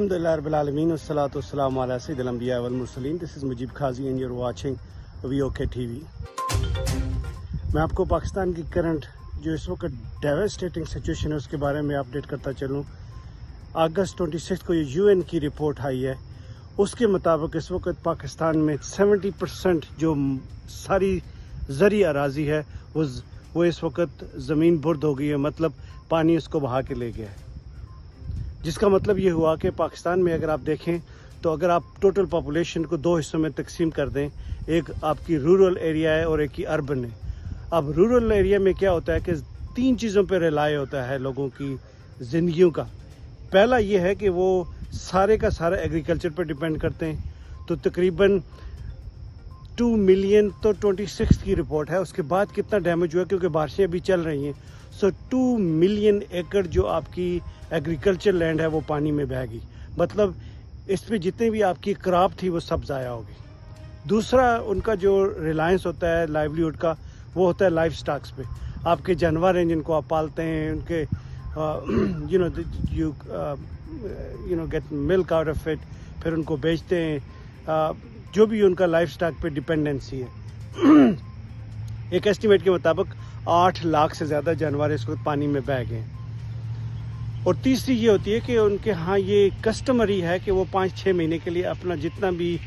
Alhamdulillah Rabbil Alameen wassalatu wassalamu ala Sayyidil Anbiya wal Mursaleen. This is Mujib Khazi and you're watching VOK TV. मैं आपको पाकिस्तान की current जो इस वक्त devastating situation है उसके बारे में अपडेट करता चलूँ। अगस्त 26 को ये UN की रिपोर्ट आई है, उसके मुताबिक इस वक्त पाकिस्तान में 70% जो सारी ज़री अराज़ी है वो इस वक्त ज़मीन बुर्द हो गई है, मतलब पानी उसको बहा के ले गया है। जिसका मतलब ये हुआ कि पाकिस्तान में अगर आप देखें तो अगर आप टोटल पॉपुलेशन को दो हिस्सों में तकसीम कर दें, एक आपकी रूरल एरिया है और एक ही अर्बन है। अब रूरल एरिया में क्या होता है कि तीन चीज़ों पर रिलाय होता है लोगों की ज़िंदगियों का। पहला ये है कि वो सारे का सारा एग्रीकल्चर पर डिपेंड करते हैं, तो तकरीबन 2 मिलियन तो 26 की रिपोर्ट है। उसके बाद कितना डैमेज हुआ क्योंकि बारिशें अभी चल रही हैं, सो 2 मिलियन एकड़ जो आपकी एग्रीकल्चर लैंड है वो पानी में बह गई। मतलब इसमें जितनी भी आपकी क्रॉप थी वो सब ज़ाया हो गई। दूसरा उनका जो रिलायंस होता है लाइवलीहुड का, वो होता है लाइफ स्टॉक्स पे। आपके जानवर हैं जिनको आप पालते हैं, उनके you know get milk out of it, फिर उनको बेचते हैं, जो भी उनका लाइफ स्टॉक पे डिपेंडेंसी है। एक एस्टिमेट के मुताबिक 8 लाख से ज़्यादा जानवर इस वक्त पानी में बह गए। और तीसरी ये होती है कि उनके यहाँ ये कस्टमरी है कि वो 5-6 महीने के लिए अपना जितना भी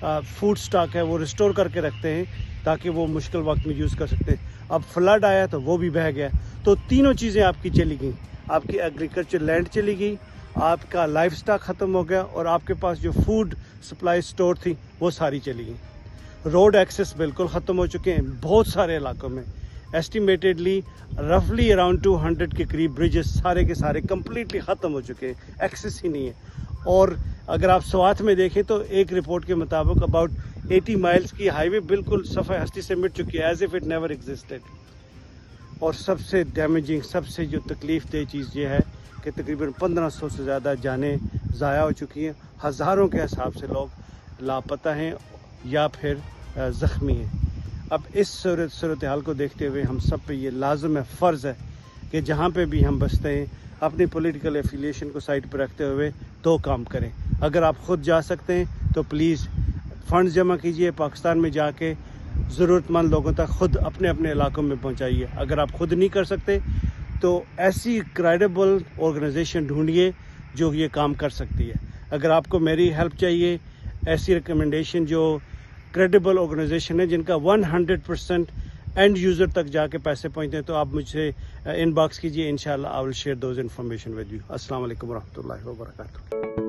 फूड स्टॉक है वो रिस्टोर करके रखते हैं ताकि वो मुश्किल वक्त में यूज़ कर सकते हैं। अब फ्लड आया तो वो भी बह गया, तो तीनों चीज़ें आपकी चली गई। आपकी एग्रीकल्चर लैंड चली गई, आपका लाइफ स्टॉक ख़त्म हो गया और आपके पास जो फूड सप्लाई स्टोर थी वो सारी चली गई। रोड एक्सेस बिल्कुल ख़त्म हो चुके हैं बहुत सारे इलाकों में। एस्टिमेटेडली रफली अराउंड 200 के करीब ब्रिजेस सारे के सारे कम्प्लीटली ख़त्म हो चुके हैं, एक्सेस ही नहीं है। और अगर आप स्वात में देखें तो एक रिपोर्ट के मुताबिक अबाउट 80 माइल्स की हाईवे बिल्कुल सफ़े हस्ती से मिट चुकी है, as if it never existed. और सबसे डैमेजिंग, सबसे जो तकलीफ़ दह चीज़ ये है कि तकरीबन 1500 से ज़्यादा जानें ज़ाया हो चुकी हैं, हज़ारों के हिसाब से लोग लापता हैं या फिर ज़ख्मी हैं। अब इस सूरत हाल को देखते हुए हम सब पे ये लाज़िम है, फ़र्ज़ है कि जहाँ पे भी हम बसते हैं अपनी पॉलिटिकल एफिलिएशन को साइड पर रखते हुए 2 काम करें। अगर आप ख़ुद जा सकते हैं तो प्लीज़ फ़ंड्स जमा कीजिए, पाकिस्तान में जाके ज़रूरतमंद लोगों तक ख़ुद अपने अपने इलाकों में पहुँचाइए। अगर आप ख़ुद नहीं कर सकते तो ऐसी क्रेडिबल ऑर्गेनाइजेशन ढूंढिए जो ये काम कर सकती है। अगर आपको मेरी हेल्प चाहिए, ऐसी रिकमेंडेशन जो क्रेडिबल ऑर्गेनाइजेशन है जिनका 100% एंड यूज़र तक जाके पैसे पहुँचते हैं, तो आप मुझसे इनबॉक्स कीजिए। इंशाल्लाह I will share those information with you. अस्सलाम वालेकुम व रहमतुल्लाहि व बरकातहू।